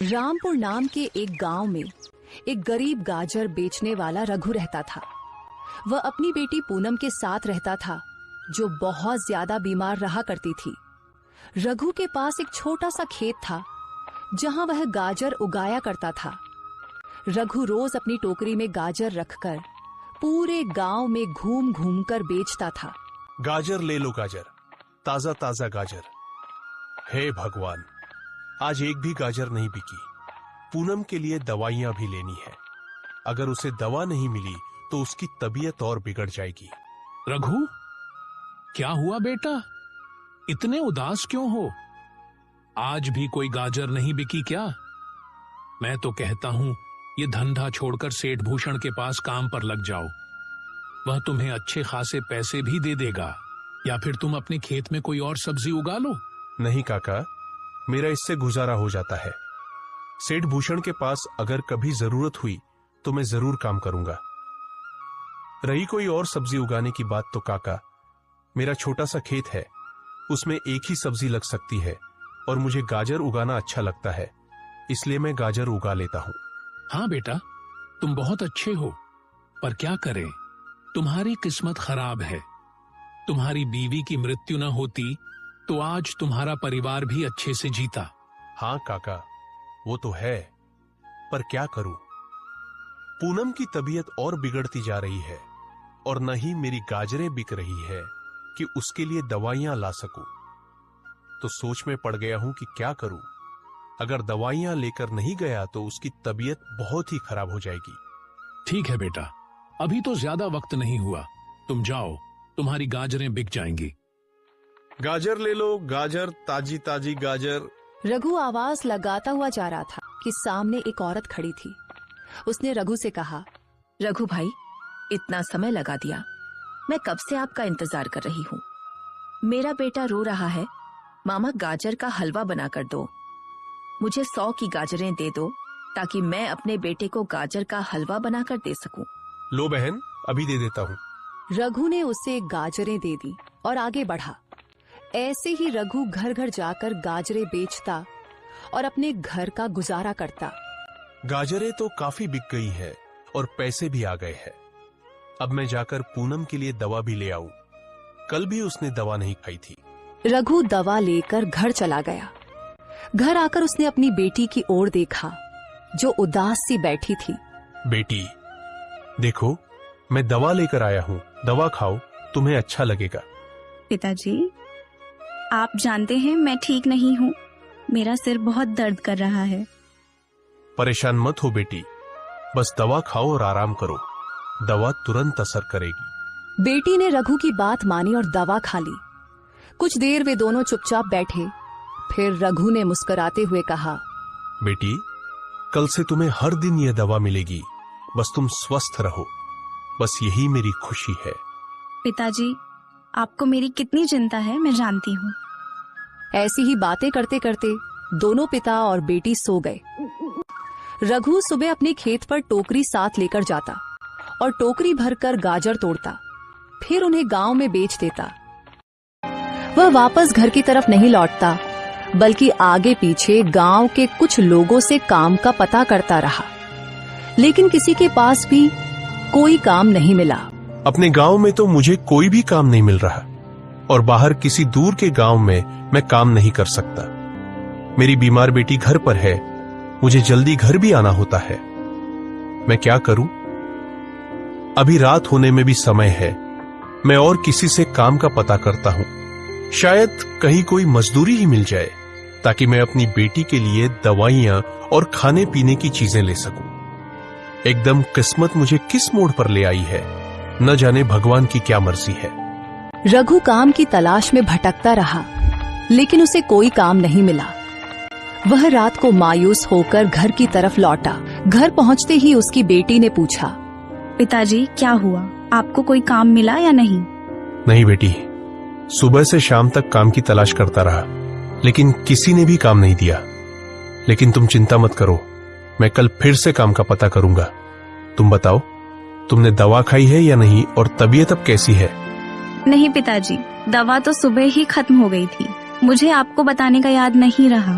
रामपुर नाम के एक गांव में एक गरीब गाजर बेचने वाला रघु रहता था। वह अपनी बेटी पूनम के साथ रहता था, जो बहुत ज्यादा बीमार रहा करती थी। रघु के पास एक छोटा सा खेत था, जहां वह गाजर उगाया करता था। रघु रोज अपनी टोकरी में गाजर रखकर पूरे गांव में घूम घूम कर बेचता था। गाजर ले लो गाजर, ताजा ताजा गाजर। हे भगवान, आज एक भी गाजर नहीं बिकी। पूनम के लिए दवाइयां भी लेनी है। अगर उसे दवा नहीं मिली तो उसकी तबीयत और बिगड़ जाएगी। रघु, क्या हुआ बेटा? इतने उदास क्यों हो? आज भी कोई गाजर नहीं बिकी क्या? मैं तो कहता हूं ये धंधा छोड़कर सेठ भूषण के पास काम पर लग जाओ। वह तुम्हें अच्छे खासे पैसे भी दे देगा। या फिर तुम अपने खेत में कोई और सब्जी उगा लो। नहीं काका, मेरा इससे गुजारा हो जाता है। सेठ भूषण के पास अगर कभी जरूरत हुई तो मैं जरूर काम करूंगा। रही कोई और सब्जी उगाने की बात तो काका, मेरा छोटा सा खेत है, उसमें एक ही सब्जी लग सकती है और मुझे गाजर उगाना अच्छा लगता है, इसलिए मैं गाजर उगा लेता हूं। हाँ बेटा, तुम बहुत अच्छे हो, पर क्या करें, तुम्हारी किस्मत खराब है। तुम्हारी बीवी की मृत्यु न होती तो आज तुम्हारा परिवार भी अच्छे से जीता। हाँ काका, वो तो है, पर क्या करूं? पूनम की तबीयत और बिगड़ती जा रही है और न ही मेरी गाजरें बिक रही है कि उसके लिए दवाइयां ला सकूं। तो सोच में पड़ गया हूं कि क्या करूं। अगर दवाइयां लेकर नहीं गया तो उसकी तबीयत बहुत ही खराब हो जाएगी। ठीक है बेटा, अभी तो ज्यादा वक्त नहीं हुआ, तुम जाओ, तुम्हारी गाजरें बिक जाएंगी। गाजर ले लो गाजर, ताजी ताजी गाजर। रघु आवाज लगाता हुआ जा रहा था कि सामने एक औरत खड़ी थी। उसने रघु से कहा, रघु भाई, इतना समय लगा दिया, मैं कब से आपका इंतजार कर रही हूँ। मेरा बेटा रो रहा है, मामा गाजर का हलवा बना कर दो। मुझे 100 की गाजरें दे दो ताकि मैं अपने बेटे को गाजर का हलवा बनाकर दे सकूं। लो बहन, अभी दे देता हूँ। रघु ने उसे गाजरें दे दी और आगे बढ़ा। ऐसे ही रघु घर घर जाकर गाजरें बेचता और अपने घर का गुजारा करता। गाजरें तो काफी बिक गई है और पैसे भी आ गए हैं। अब मैं जाकर पूनम के लिए दवा भी ले आऊं। कल भी उसने दवा नहीं खाई थी। रघु दवा लेकर घर चला गया। घर आकर उसने अपनी बेटी की ओर देखा, जो उदास सी बैठी थी। बेटी, देखो, मैं दवा लेकर आया हूँ, दवा खाओ, तुम्हें अच्छा लगेगा। पिताजी, आप जानते हैं मैं ठीक नहीं हूँ, मेरा सिर बहुत दर्द कर रहा है। परेशान मत हो बेटी, बस दवा खाओ और आराम करो, दवा तुरंत असर करेगी। बेटी ने रघु की बात मानी और दवा खा ली। कुछ देर वे दोनों चुपचाप बैठे। फिर रघु ने मुस्कुराते हुए कहा, बेटी, कल से तुम्हें हर दिन यह दवा मिलेगी, बस तुम स्वस्थ रहो, बस यही मेरी खुशी है। पिताजी, आपको मेरी कितनी चिंता है मैं जानती हूँ। ऐसी ही बातें करते करते दोनों पिता और बेटी सो गए। रघु सुबह अपने खेत पर टोकरी साथ लेकर जाता और टोकरी भरकर गाजर तोड़ता, फिर उन्हें गांव में बेच देता। वह वापस घर की तरफ नहीं लौटता, बल्कि आगे पीछे गांव के कुछ लोगों से काम का पता करता रहा, लेकिन किसी के पास भी कोई काम नहीं मिला। अपने गांव में तो मुझे कोई भी काम नहीं मिल रहा और बाहर किसी दूर के गांव में मैं काम नहीं कर सकता। मेरी बीमार बेटी घर पर है, मुझे जल्दी घर भी आना होता है। मैं क्या करूं? अभी रात होने में भी समय है। मैं और किसी से काम का पता करता हूं, शायद कहीं कोई मजदूरी ही मिल जाए ताकि मैं अपनी बेटी के लिए दवाइयां और खाने पीने की चीजें ले सकूं। एकदम किस्मत मुझे किस मोड़ पर ले आई है, न जाने भगवान की क्या मर्जी है। रघु काम की तलाश में भटकता रहा, लेकिन उसे कोई काम नहीं मिला। वह रात को मायूस होकर घर की तरफ लौटा। घर पहुंचते ही उसकी बेटी ने पूछा, पिताजी, क्या हुआ? आपको कोई काम मिला या नहीं? नहीं बेटी, सुबह से शाम तक काम की तलाश करता रहा, लेकिन किसी ने भी काम नहीं दिया। लेकिन तुम चिंता मत करो, मैं कल फिर से काम का पता करूंगा। तुम बताओ, तुमने दवा खाई है या नहीं और तबीयत अब कैसी है? नहीं पिताजी, दवा तो सुबह ही खत्म हो गई थी, मुझे आपको बताने का याद नहीं रहा।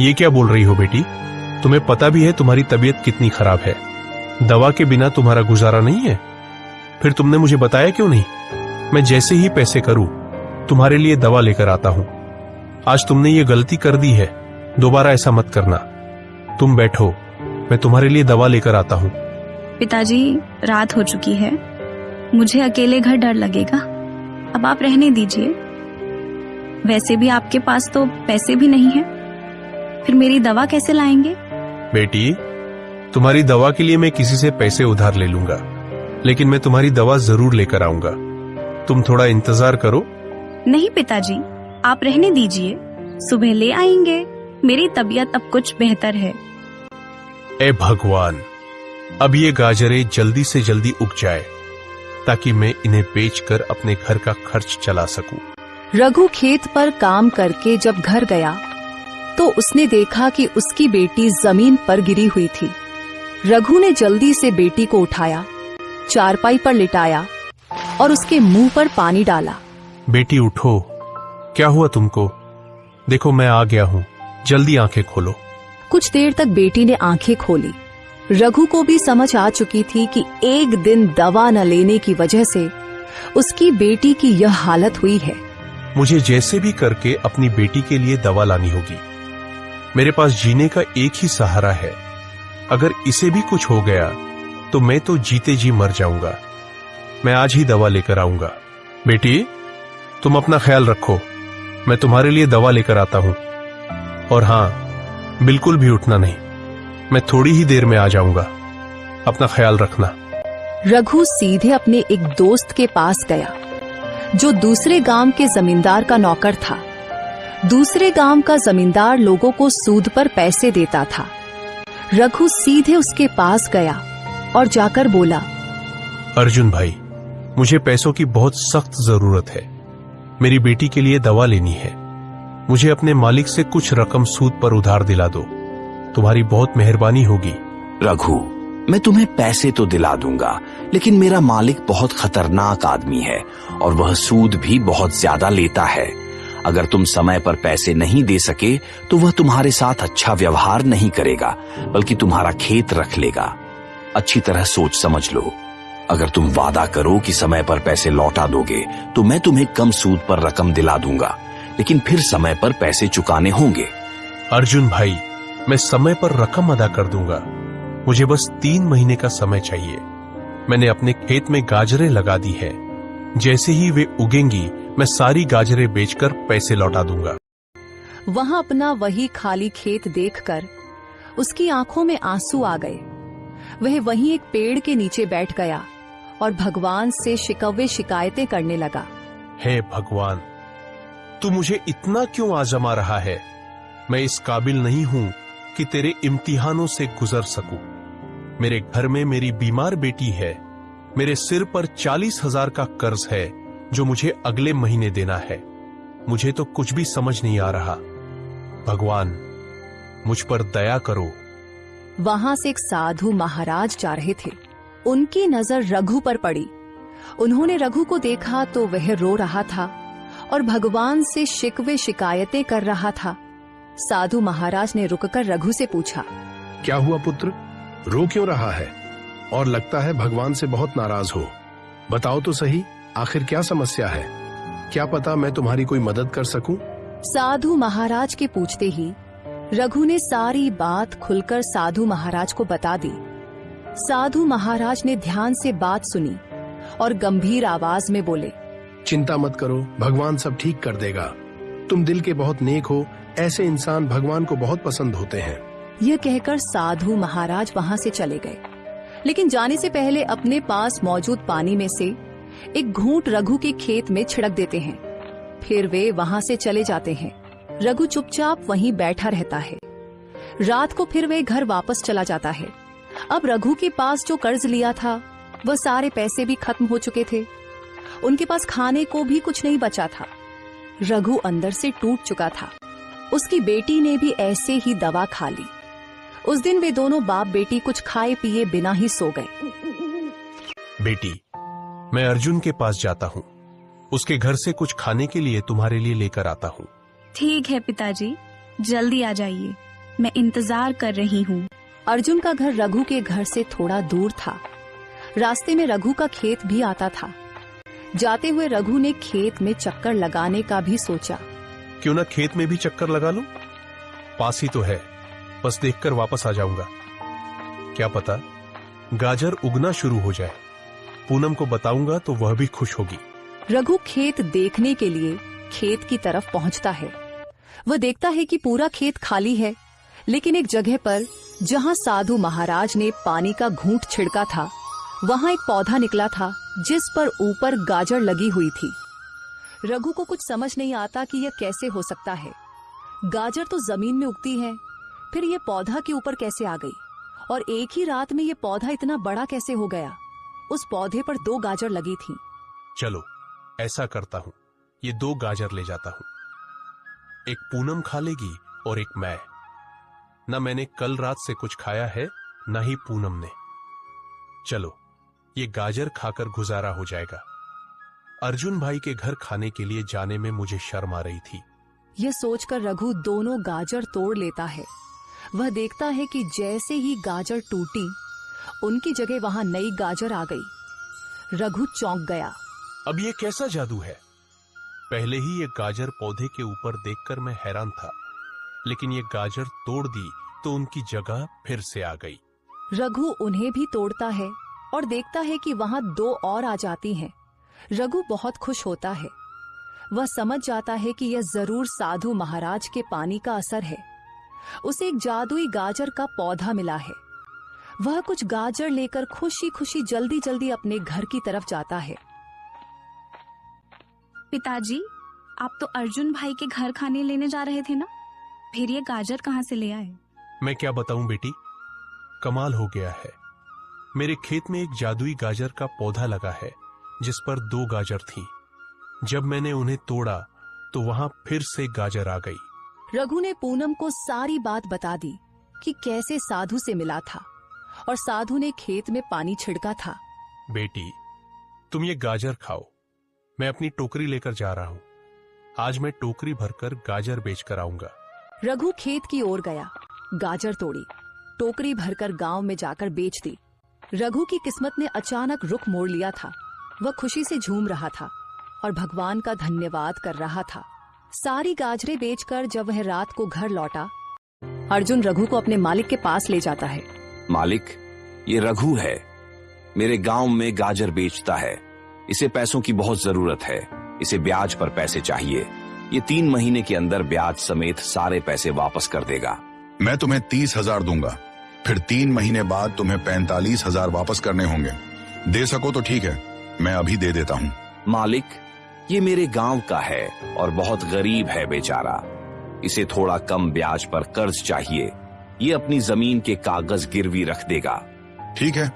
ये क्या बोल रही हो बेटी? तुम्हें पता भी है तुम्हारी तबीयत कितनी खराब है। दवा के बिना तुम्हारा गुजारा नहीं है। फिर तुमने मुझे बताया क्यों नहीं? मैं जैसे ही पैसे करूं तुम्हारे लिए दवा लेकर आता हूं। आज तुमने ये गलती कर दी है, दोबारा ऐसा मत करना। तुम बैठो, मैं तुम्हारे लिए दवा लेकर आता हूं। पिताजी, रात हो चुकी है, मुझे अकेले घर डर लगेगा। अब आप रहने दीजिए। वैसे भी आपके पास तो पैसे भी नहीं है, फिर मेरी दवा कैसे लाएंगे? बेटी, तुम्हारी दवा के लिए मैं किसी से पैसे उधार ले लूंगा, लेकिन मैं तुम्हारी दवा जरूर लेकर आऊंगा। तुम थोड़ा इंतजार करो। नहीं पिताजी, आप रहने दीजिए, सुबह ले आएंगे। मेरी तबीयत अब कुछ बेहतर है। ए भगवान, अब ये गाजरें जल्दी से जल्दी उग जाए ताकि मैं इन्हें बेचकर अपने घर का खर्च चला सकूं। रघु खेत पर काम करके जब घर गया तो उसने देखा कि उसकी बेटी जमीन पर गिरी हुई थी। रघु ने जल्दी से बेटी को उठाया, चारपाई पर लिटाया और उसके मुंह पर पानी डाला। बेटी उठो, क्या हुआ तुमको? देखो मैं आ गया हूं, जल्दी आंखें खोलो। कुछ देर तक बेटी ने आंखें खोली। रघु को भी समझ आ चुकी थी कि एक दिन दवा न लेने की वजह से उसकी बेटी की यह हालत हुई है। मुझे जैसे भी करके अपनी बेटी के लिए दवा लानी होगी। मेरे पास जीने का एक ही सहारा है। अगर इसे भी कुछ हो गया तो मैं तो जीते जी मर जाऊंगा। मैं आज ही दवा लेकर आऊंगा। बेटी, तुम अपना ख्याल रखो, मैं तुम्हारे लिए दवा लेकर आता हूं। और हां, बिल्कुल भी उठना नहीं, मैं थोड़ी ही देर में आ जाऊंगा। अपना ख्याल रखना। रघु सीधे अपने एक दोस्त के पास गया जो दूसरे गांव के जमींदार का नौकर था। दूसरे गांव का जमींदार लोगों को सूद पर पैसे देता था। रघु सीधे उसके पास गया और जाकर बोला, अर्जुन भाई, मुझे पैसों की बहुत सख्त जरूरत है। मेरी बेटी के लिए दवा लेनी है। मुझे अपने मालिक से कुछ रकम सूद पर उधार दिला दो। तुम्हारी बहुत मेहरबानी होगी। रघु, मैं तुम्हें पैसे तो दिला दूंगा, लेकिन मेरा मालिक बहुत खतरनाक आदमी है और वह सूद भी बहुत ज्यादा लेता है। अगर तुम समय पर पैसे नहीं दे सके तो वह तुम्हारे साथ अच्छा व्यवहार नहीं करेगा, बल्कि तुम्हारा खेत रख लेगा। अच्छी तरह सोच समझ लो। अगर तुम वादा करो कि समय पर पैसे लौटा दोगे तो मैं तुम्हें कम सूद पर रकम दिला दूंगा, लेकिन फिर समय पर पैसे चुकाने होंगे। अर्जुन भाई, मैं समय पर रकम अदा कर दूंगा। मुझे बस 3 महीने का समय चाहिए। मैंने अपने खेत में गाजरें लगा दी है। जैसे ही वे उगेंगी मैं सारी गाजरें बेचकर पैसे लौटा दूंगा। वहां अपना वही खाली खेत देखकर उसकी आंखों में आंसू आ गए। वह वहीं एक पेड़ के नीचे बैठ गया और भगवान से शिकवे शिकायतें करने लगा। हे भगवान, तू मुझे इतना क्यों आजमा रहा है? मैं इस काबिल नहीं हूं कि तेरे इम्तिहानों से गुजर सकूं। मेरे घर में मेरी बीमार बेटी है। मेरे सिर पर 40,000 का कर्ज है जो मुझे अगले महीने देना है। मुझे तो कुछ भी समझ नहीं आ रहा। भगवान, मुझ पर दया करो। वहां से एक साधु महाराज जा रहे थे। उनकी नजर रघु पर पड़ी। उन्होंने रघु को देखा तो वह रो रहा था और भगवान से शिकवे शिकायतें कर रहा था। साधु महाराज ने रुककर रघु से पूछा, क्या हुआ पुत्र, रो क्यों रहा है? और लगता है भगवान से बहुत नाराज हो। बताओ तो सही, आखिर क्या समस्या है? क्या पता मैं तुम्हारी कोई मदद कर सकूं? साधु महाराज के पूछते ही रघु ने सारी बात खुलकर साधु महाराज को बता दी। साधु महाराज ने ध्यान से बात सुनी और गंभीर आवाज में बोले, चिंता मत करो, भगवान सब ठीक कर देगा। तुम दिल के बहुत नेक हो, ऐसे इंसान भगवान को बहुत पसंद होते हैं। यह कहकर साधु महाराज वहां से चले गए, लेकिन जाने से पहले अपने पास मौजूद पानी में से एक घूंट रघु के खेत में छिड़क देते हैं। फिर वे वहां से चले जाते हैं। रघु चुपचाप वहीं बैठा रहता है। रात को फिर वे घर वापस चला जाता है। अब रघु के पास जो कर्ज लिया था वह सारे पैसे भी खत्म हो चुके थे। उनके पास खाने को भी कुछ नहीं बचा था। रघु अंदर से टूट चुका था। उसकी बेटी ने भी ऐसे ही दवा खा ली। उस दिन वे दोनों बाप बेटी कुछ खाए पिए बिना ही सो गए। बेटी, मैं अर्जुन के पास जाता हूँ। उसके घर से कुछ खाने के लिए तुम्हारे लिए लेकर आता हूँ। ठीक है पिताजी, जल्दी आ जाइए। मैं इंतजार कर रही हूँ। अर्जुन का घर रघु के घर से थोड़ा दूर था। रास्ते में रघु का खेत भी आता था। जाते हुए रघु ने खेत में चक्कर लगाने का भी सोचा। क्यों ना खेत में भी चक्कर लगा लूं? पास ही तो है, बस देखकर वापस आ जाऊंगा। क्या पता गाजर उगना शुरू हो जाए। पूनम को बताऊंगा तो वह भी खुश होगी। रघु खेत देखने के लिए खेत की तरफ पहुंचता है। वह देखता है कि पूरा खेत खाली है, लेकिन एक जगह पर जहां साधु महाराज ने पानी का घूंट छिड़का था, वहां एक पौधा निकला था जिस पर ऊपर गाजर लगी हुई थी। रघु को कुछ समझ नहीं आता कि यह कैसे हो सकता है। गाजर तो जमीन में उगती है, फिर यह पौधा के ऊपर कैसे आ गई? और एक ही रात में यह पौधा इतना बड़ा कैसे हो गया? उस पौधे पर 2 गाजर लगी थी। चलो ऐसा करता हूं, ये 2 गाजर ले जाता हूं। एक पूनम खा लेगी और एक मैं। न मैंने कल रात से कुछ खाया है, न ही पूनम ने। चलो ये गाजर खाकर गुजारा हो जाएगा। अर्जुन भाई के घर खाने के लिए जाने में मुझे शर्म आ रही थी। यह सोचकर रघु दोनों गाजर तोड़ लेता है। वह देखता है कि जैसे ही गाजर टूटी, उनकी जगह वहां नई गाजर आ गई। रघु चौंक गया। अब ये कैसा जादू है? पहले ही ये गाजर पौधे के ऊपर देखकर मैं हैरान था, लेकिन ये गाजर तोड़ दी तो उनकी जगह फिर से आ गई। रघु उन्हें भी तोड़ता है और देखता है कि वहां 2 और आ जाती हैं। रघु बहुत खुश होता है। वह समझ जाता है कि यह जरूर साधु महाराज के पानी का असर है। उसे एक जादुई गाजर का पौधा मिला है। वह कुछ गाजर लेकर खुशी खुशी जल्दी जल्दी अपने घर की तरफ जाता है। पिताजी, आप तो अर्जुन भाई के घर खाने लेने जा रहे थे ना? फिर ये गाजर कहाँ से ले आए? मैं क्या बताऊं बेटी, कमाल हो गया है। मेरे खेत में एक जादुई गाजर का पौधा लगा है जिस पर 2 गाजर थी। जब मैंने उन्हें तोड़ा तो वहां फिर से गाजर आ गई। रघु ने पूनम को सारी बात बता दी कि कैसे साधु से मिला था और साधु ने खेत में पानी छिड़का था। बेटी, तुम ये गाजर खाओ। मैं अपनी टोकरी लेकर जा रहा हूं। आज मैं टोकरी भरकर गाजर बेचकर आऊंगा। रघु खेत की ओर गया, गाजर तोड़ी, टोकरी भरकर गांव में जाकर बेच दी। रघु की किस्मत ने अचानक रुख मोड़ लिया था। वह खुशी से झूम रहा था और भगवान का धन्यवाद कर रहा था। सारी गाजरें बेचकर जब वह रात को घर लौटा, अर्जुन रघु को अपने मालिक के पास ले जाता है। मालिक, ये रघु है, मेरे गांव में गाजर बेचता है। इसे पैसों की बहुत जरूरत है। इसे ब्याज पर पैसे चाहिए। ये 3 महीने के अंदर ब्याज समेत सारे पैसे वापस कर देगा। मैं तुम्हें 30,000 दूंगा, फिर 3 महीने बाद तुम्हें 45,000 वापस करने होंगे। दे सको तो ठीक है, मैं अभी दे देता हूँ। मालिक, ये मेरे गांव का है और बहुत गरीब है बेचारा। इसे थोड़ा कम ब्याज पर कर्ज चाहिए। ये अपनी जमीन के कागज गिरवी रख देगा। ठीक है,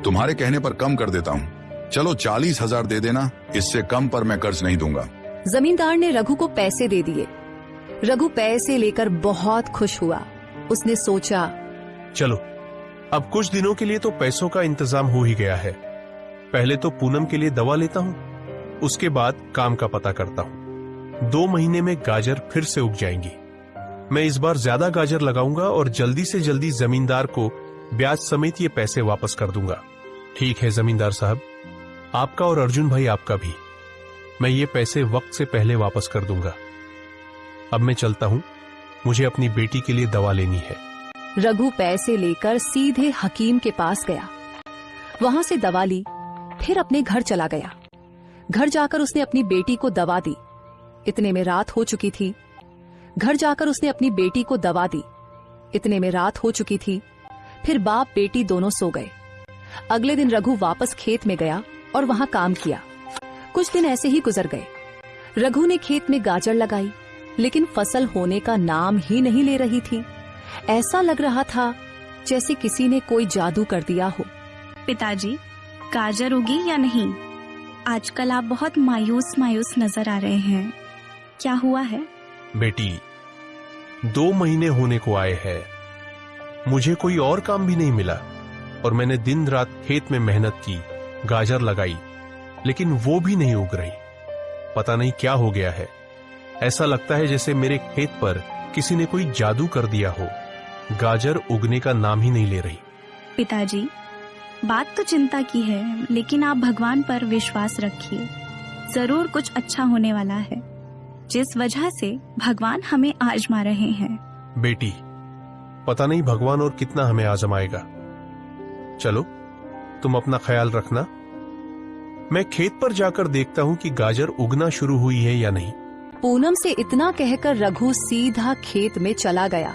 तुम्हारे कहने पर कम कर देता हूँ। चलो 40,000 दे देना, इससे कम पर मैं कर्ज नहीं दूंगा। जमींदार ने रघु को पैसे दे दिए। रघु पैसे लेकर बहुत खुश हुआ। उसने सोचा, चलो अब कुछ दिनों के लिए तो पैसों का इंतजाम हो ही गया है। पहले तो पूनम के लिए दवा लेता हूं, उसके बाद काम का पता करता हूं। 2 महीने में गाजर फिर से उग जाएंगी। मैं इस बार ज्यादा गाजर लगाऊंगा और जल्दी से जल्दी जमींदार को ब्याज समेत ये पैसे वापस कर दूंगा। ठीक है जमींदार साहब, आपका और अर्जुन भाई आपका भी। मैं ये पैसे वक्त से पहले वापस कर दूंगा। अब मैं चलता हूं, मुझे अपनी बेटी के लिए दवा लेनी है। रघु पैसे लेकर सीधे हकीम के पास गया। वहां से दवा ली, फिर अपने घर चला गया। घर जाकर उसने अपनी बेटी को दवा दी। इतने में रात हो चुकी थी। घर जाकर उसने अपनी बेटी को दवा दी। इतने में रात हो चुकी थी। फिर बाप बेटी दोनों सो गए। अगले दिन रघु वापस खेत में गया और वहां काम किया। कुछ दिन ऐसे ही गुजर गए। रघु ने खेत में गाजर लगाई, लेकिन फसल होने का नाम ही नहीं ले रही थी। ऐसा लग रहा था जैसे किसी ने कोई जादू कर दिया हो। पिताजी, गाजर उगी या नहीं? आजकल आप बहुत मायूस मायूस नजर आ रहे हैं। क्या हुआ है? बेटी, 2 महीने होने को आए हैं। मुझे कोई और काम भी नहीं मिला और मैंने दिन रात खेत में मेहनत की, गाजर लगाई, लेकिन वो भी नहीं उग रही। पता नहीं क्या हो गया है। ऐसा लगता है जैसे मेरे खेत पर किसी ने कोई जादू कर दिया हो। गाजर उगने का नाम ही नहीं ले रही। पिताजी, बात तो चिंता की है, लेकिन आप भगवान पर विश्वास रखिए। जरूर कुछ अच्छा होने वाला है, जिस वजह से भगवान हमें आजमा रहे हैं। बेटी, पता नहीं भगवान और कितना हमें आजमाएगा। चलो, तुम अपना ख्याल रखना। मैं खेत पर जाकर देखता हूं कि गाजर उगना शुरू हुई है या नहीं। पूनम से इतना कहकर रघु सीधा खेत में चला गया।